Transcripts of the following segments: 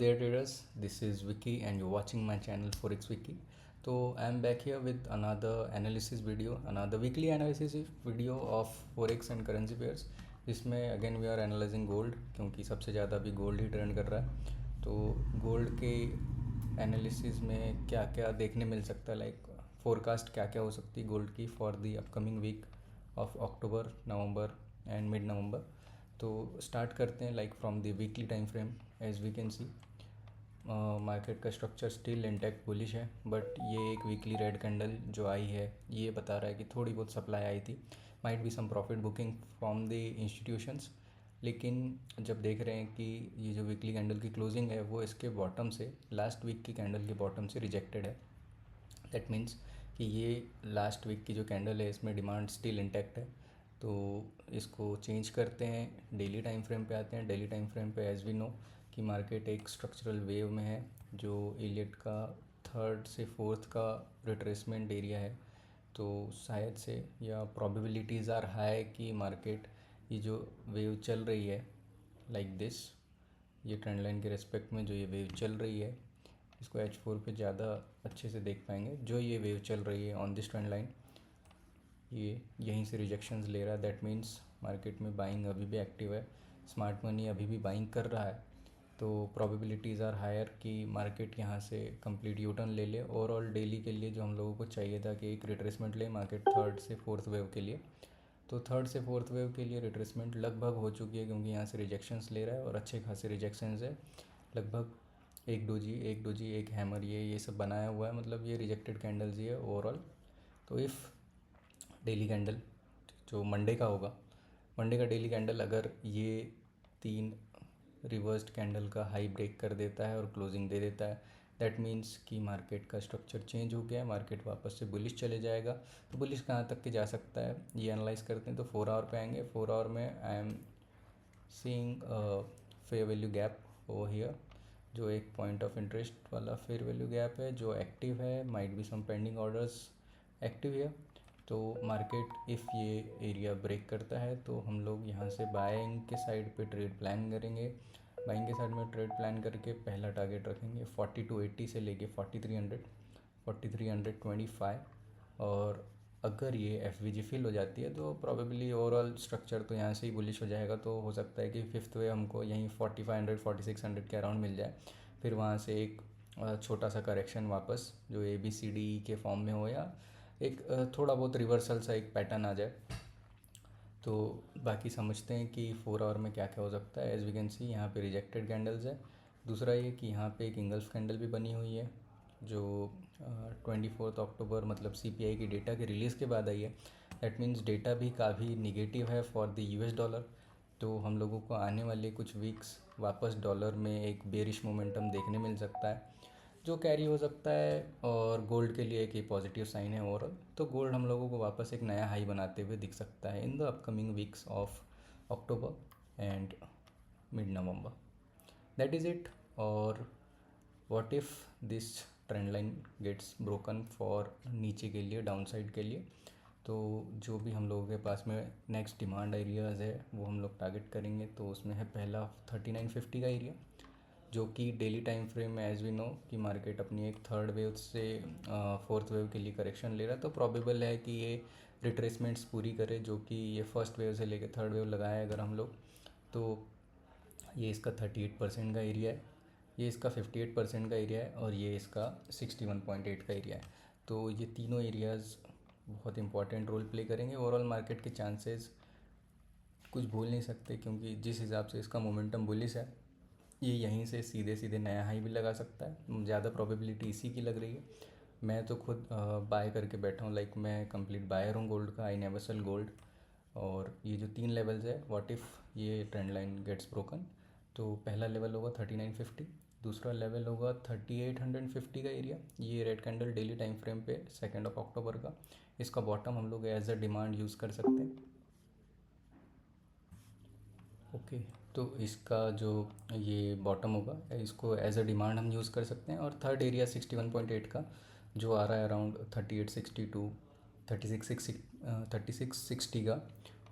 Dear traders, this is Vicky and you're watching my channel Forex Vicky. So I'm back here with another analysis video, another weekly analysis video of Forex and currency pairs. जिसमें again we are analysing gold, क्योंकि सबसे ज़्यादा अभी gold ही trend कर रहा है. तो gold के एनालिसिस में क्या क्या देखने मिल सकता है, लाइक फोरकास्ट क्या क्या हो सकती है गोल्ड की for the upcoming week of October, November and mid November. तो स्टार्ट करते हैं like from the weekly time frame. As we can see market का स्ट्रक्चर स्टिल इंटैक्ट बुलिश है, बट ये एक वीकली रेड कैंडल जो आई है ये बता रहा है कि थोड़ी बहुत सप्लाई आई थी. Might be some profit booking from the institutions. लेकिन जब देख रहे हैं कि ये जो वीकली कैंडल की क्लोजिंग है वो इसके बॉटम से, लास्ट वीक की कैंडल के बॉटम से रिजेक्टेड है. दैट मीन्स कि ये लास्ट वीक की जो कैंडल है इसमें डिमांड स्टिल इंटैक्ट है. तो इसको चेंज करते हैं, डेली टाइम फ्रेम पे आते हैं. डेली टाइम फ्रेम पे एज वी नो कि मार्केट एक स्ट्रक्चरल वेव में है जो इलियट का थर्ड से फोर्थ का रिट्रेसमेंट एरिया है. तो शायद से या प्रोबेबिलिटीज़ आर हाई कि मार्केट ये जो वेव चल रही है लाइक दिस, ये ट्रेंड लाइन के रेस्पेक्ट में जो ये वेव चल रही है इसको H4 पे ज़्यादा अच्छे से देख पाएंगे. जो ये वेव चल रही है ऑन दिस ट्रेंड लाइन, ये यहीं से रिजेक्शंस ले रहा है. दैट मीन्स मार्केट में बाइंग अभी भी एक्टिव है, स्मार्ट मनी अभी भी बाइंग कर रहा है. तो प्रोबेबिलिटीज़ आर हायर कि मार्केट यहाँ से कंप्लीट यू टर्न ले ले. ओवरऑल डेली के लिए जो हम लोगों को चाहिए था कि एक रिट्रेसमेंट ले मार्केट थर्ड से फोर्थ वेव के लिए, तो थर्ड से फोर्थ वेव के लिए रिट्रेसमेंट लगभग हो चुकी है, क्योंकि यहाँ से रिजेक्शंस ले रहा है और अच्छे खासे रिजेक्शंस है. लगभग एक हैमर, ये सब बनाया हुआ है, मतलब ये रिजेक्टेड कैंडल्स ही है ओवरऑल. तो इफ़ डेली कैंडल जो मंडे का होगा, मंडे का डेली कैंडल अगर ये तीन रिवर्स्ड कैंडल का हाई ब्रेक कर देता है और क्लोजिंग दे देता है, दैट मीन्स कि मार्केट का स्ट्रक्चर चेंज हो गया है, मार्केट वापस से बुलिश चले जाएगा. तो बुलिश कहाँ तक के जा सकता है ये एनालाइज करते हैं. तो 4 आवर पे आएंगे. 4 आवर में I am seeing fair value gap over here, जो एक पॉइंट ऑफ इंटरेस्ट वाला फेयर वैल्यू गैप है जो एक्टिव है. Might be some pending orders active है. तो मार्केट इफ़ ये एरिया ब्रेक करता है तो हम लोग यहाँ से बाइंग के साइड पे ट्रेड प्लान करेंगे. बाइंग के साइड में ट्रेड प्लान करके पहला टारगेट रखेंगे 4280 से लेके 4300, 4325. और अगर ये एफ वी जी फिल हो जाती है तो प्रॉबेबली ओवरऑल स्ट्रक्चर तो यहाँ से ही बुलिश हो जाएगा. तो हो सकता है कि फिफ्थ वे हमको यहीं 4500 4600 के अराउंड मिल जाए. फिर वहाँ से एक छोटा सा करेक्शन वापस जो ए बी सी डी के फॉर्म में हो, या एक थोड़ा बहुत रिवर्सल सा एक पैटर्न आ जाए. तो बाकी समझते हैं कि 4 आवर में क्या क्या हो सकता है. एज वी कैन सी यहाँ पे रिजेक्टेड कैंडल्स है. दूसरा ये कि यहाँ पे एक इंगल्फ कैंडल भी बनी हुई है जो 24 अक्टूबर मतलब CPI की डेटा के रिलीज़ के बाद आई है. दैट मीन्स डेटा भी काफ़ी निगेटिव है फॉर द US डॉलर. तो हम लोगों को आने वाले कुछ वीक्स वापस डॉलर में एक बेरिश मोमेंटम देखने मिल सकता है जो कैरी हो सकता है. और गोल्ड के लिए एक ये पॉजिटिव साइन है ओवरऑल. तो गोल्ड हम लोगों को वापस एक नया हाई बनाते हुए दिख सकता है in the upcoming weeks of October and mid November. That is it. और what if this trend line gets broken for नीचे के लिए, डाउन साइड के लिए, तो जो भी हम लोगों के पास में नेक्स्ट डिमांड एरियाज़ है वो हम लोग टारगेट करेंगे. तो उसमें है पहला 3950 का एरिया, जो कि डेली टाइम फ्रेम में एज वी नो कि मार्केट अपनी एक थर्ड वेव से फोर्थ वेव के लिए करेक्शन ले रहा है. तो प्रॉबेबल है कि ये रिट्रेसमेंट्स पूरी करे, जो कि ये फर्स्ट वेव से लेकर थर्ड वेव लगाए अगर हम लोग. तो ये इसका 38% का एरिया है, ये इसका 58% का एरिया है, और ये इसका 61.8 का एरिया है. तो ये तीनों एरियाज़ बहुत इंपॉर्टेंट रोल प्ले करेंगे. ओवरऑल मार्केट के चांसेस कुछ भूल नहीं सकते, क्योंकि जिस हिसाब से इसका मोमेंटम बुलिश है ये यहीं से सीधे सीधे नया हाई भी लगा सकता है. ज़्यादा प्रोबेबिलिटी इसी की लग रही है. मैं तो खुद बाय करके बैठा हूँ, लाइक मैं कंप्लीट बायर हूँ गोल्ड का. I never cell gold. और ये जो 3 लेवल्स है, व्हाट इफ़ ये ट्रेंड लाइन गेट्स ब्रोकन, तो पहला लेवल होगा 3950, दूसरा लेवल होगा 3850 का एरिया, ये red candle daily time frame पे 2 अक्टूबर का. इसका बॉटम हम लोग एज अ डिमांड यूज़ कर सकते हैं. ओके. तो इसका जो ये बॉटम होगा इसको एज अ डिमांड हम यूज़ कर सकते हैं. और थर्ड एरिया 61.8 का जो आ रहा है अराउंड 3860 टू 3660 का,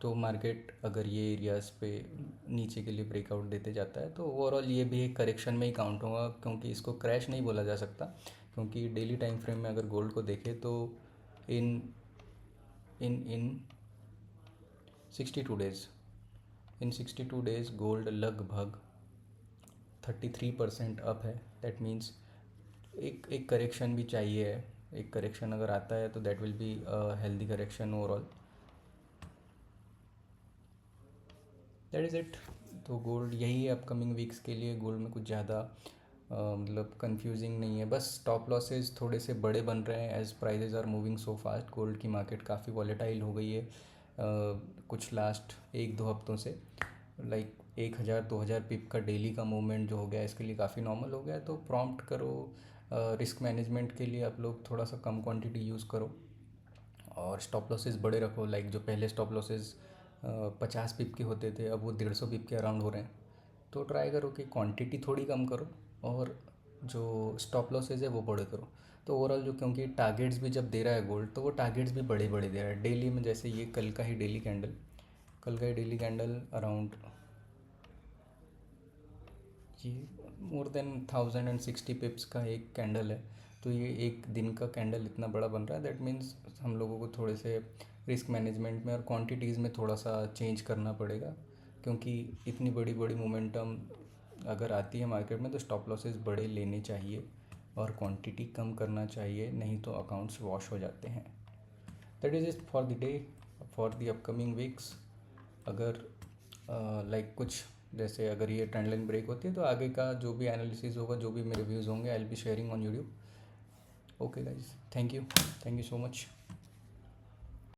तो मार्केट अगर ये एरियाज़ पे नीचे के लिए ब्रेकआउट देते जाता है तो ओवरऑल ये भी एक करेक्शन में ही काउंट होगा, क्योंकि इसको क्रैश नहीं बोला जा सकता। क्योंकि डेली टाइम फ्रेम में अगर गोल्ड को देखें तो इन इन इन 62 डेज़, इन 62 डेज़ गोल्ड लगभग 33% अप है। दैट मीन्स एक करेक्शन भी चाहिए है। एक करेक्शन अगर आता है तो that will be healthy correction overall. That is it. तो गोल्ड यही है अपकमिंग वीक्स के लिए। गोल्ड में कुछ ज़्यादा मतलब कंफ्यूजिंग नहीं है, बस स्टॉप लॉसेस थोड़े से बड़े बन रहे हैं as prices are moving so fast. Gold की मार्केट काफ़ी वॉलेटाइल हो गई है कुछ लास्ट 1-2 हफ्तों से। लाइक 1000-2000 पिप का डेली का मूवमेंट जो हो गया इसके लिए काफ़ी नॉर्मल हो गया है। तो प्रॉम्प्ट करो रिस्क मैनेजमेंट के लिए आप लोग थोड़ा सा कम क्वांटिटी यूज़ करो और स्टॉप लॉसेस बड़े रखो। लाइक जो पहले स्टॉप लॉसेस 50 पिप के होते थे अब वो 150 पिप के अराउंड हो रहे हैं। तो ट्राई करो कि क्वांटिटी थोड़ी कम करो और जो स्टॉप लॉसेज है वो बड़े करो। तो ओवरऑल जो, क्योंकि टारगेट्स भी जब दे रहा है गोल्ड तो वो टारगेट्स भी बड़े बड़े दे रहा है डेली में। जैसे ये कल का ही डेली कैंडल अराउंड ये मोर देन 1060 पिप्स का एक कैंडल है। तो ये एक दिन का कैंडल इतना बड़ा बन रहा है। दैट मीन्स हम लोगों को थोड़े से रिस्क मैनेजमेंट में और क्वांटिटीज़ में थोड़ा सा चेंज करना पड़ेगा, क्योंकि इतनी बड़ी बड़ी मोमेंटम अगर आती है मार्केट में तो स्टॉप लॉसेस बड़े लेने चाहिए और क्वांटिटी कम करना चाहिए, नहीं तो अकाउंट्स वॉश हो जाते हैं। That is it for the day, for the upcoming weeks. अगर लाइक कुछ जैसे अगर ये ट्रेंड लाइन ब्रेक होती है तो आगे का जो भी एनालिसिस होगा, जो भी मेरे व्यूज़ होंगे, I will be sharing on YouTube. Okay guys, thank you so much.